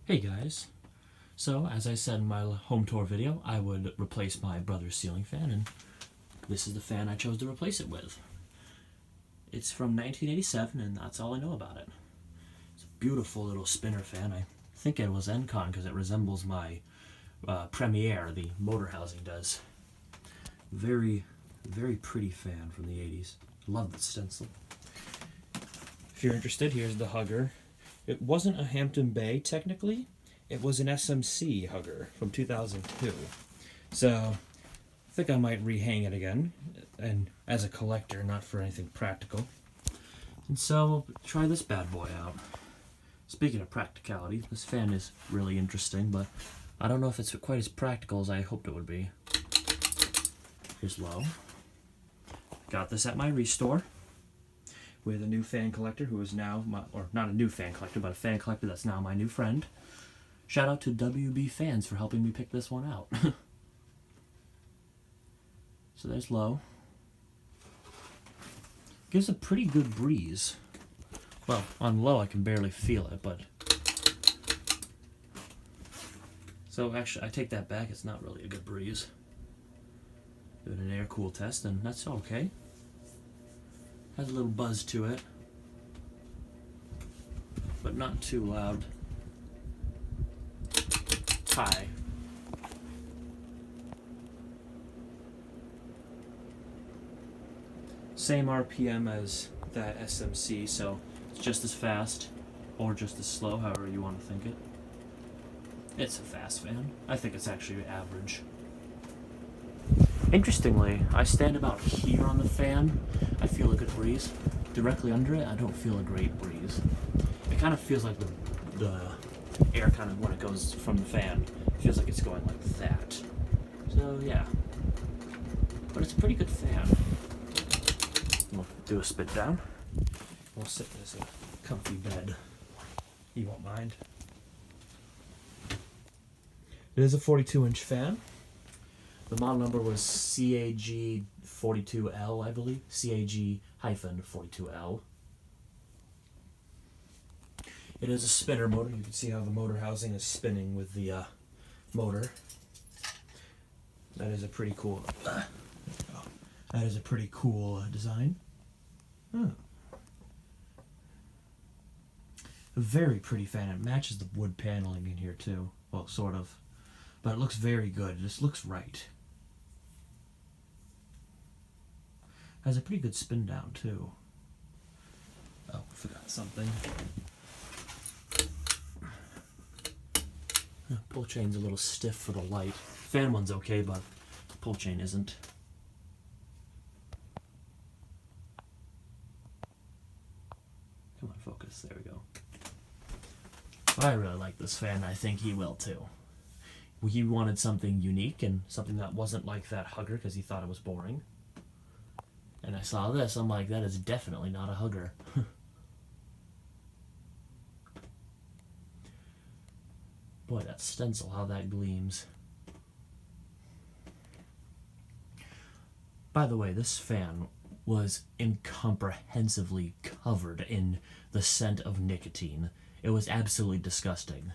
Hey guys, so as I said in my home tour video, I would replace my brother's ceiling fan, and this is the fan I chose to replace it with. It's from 1987, and that's all I know about it. It's a beautiful little spinner fan. I think it was Encon because it resembles my Premier, the motor housing does. Very, very pretty fan from the 80s. Love the stencil. If you're interested, here's the hugger. It wasn't a Hampton Bay, technically. It was an SMC hugger from 2002. So, I think I might rehang it again, and as a collector, not for anything practical. And so, we'll try this bad boy out. Speaking of practicality, this fan is really interesting, but I don't know if it's quite as practical as I hoped it would be. Here's low. Got this at my restore with a new fan collector who is now or not a new fan collector, but a fan collector that's now my new friend. Shout out to WB Fans for helping me pick this one out. So there's low. Gives a pretty good breeze. Well, on low I can barely feel it, but... So actually, I take that back, it's not really a good breeze. Doing an air-cool test, and that's okay. Has a little buzz to it, but not too loud. High. Same RPM as that SMC, so it's just as fast or just as slow, however you want to think it. It's a fast fan. I think it's actually average. Interestingly, I stand about here on the fan, I feel a good breeze. Directly under it, I don't feel a great breeze. It kind of feels like the air kind of, when it goes from the fan, it feels like it's going like that. So yeah, but it's a pretty good fan. We'll do a spit down. We'll sit in this comfy bed. You won't mind. It is a 42-inch fan. The model number was CAG42L, I believe. CAG-42L. It is a spinner motor. You can see how the motor housing is spinning with the motor. That is a pretty cool. That is a pretty cool design. Oh. A very pretty fan. It matches the wood paneling in here too. Well, sort of. But it looks very good. It just looks right. Has a pretty good spin down too. Oh, I forgot something. Pull chain's a little stiff for the light. Fan one's okay, but pull chain isn't. Come on, focus. There we go. I really like this fan. I think he will too. He wanted something unique and something that wasn't like that hugger because he thought it was boring. And I saw this, I'm like, that is definitely not a hugger. Boy, that stencil, how that gleams. By the way, this fan was incomprehensibly covered in the scent of nicotine. It was absolutely disgusting.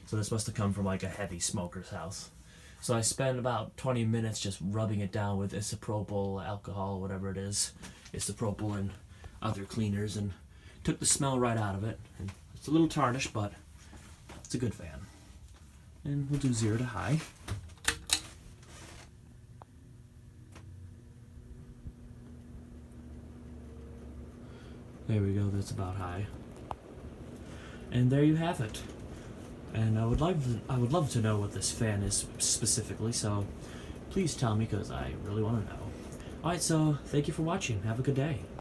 So this must have come from like a heavy smoker's house. So I spent about 20 minutes just rubbing it down with isopropyl alcohol, whatever it is, isopropyl and other cleaners, and took the smell right out of it. And it's a little tarnished, but it's a good fan. And we'll do 0 to high. There we go, that's about high. And there you have it. And I would love to know what this fan is specifically, so please tell me because I really want to know. Alright, so thank you for watching. Have a good day.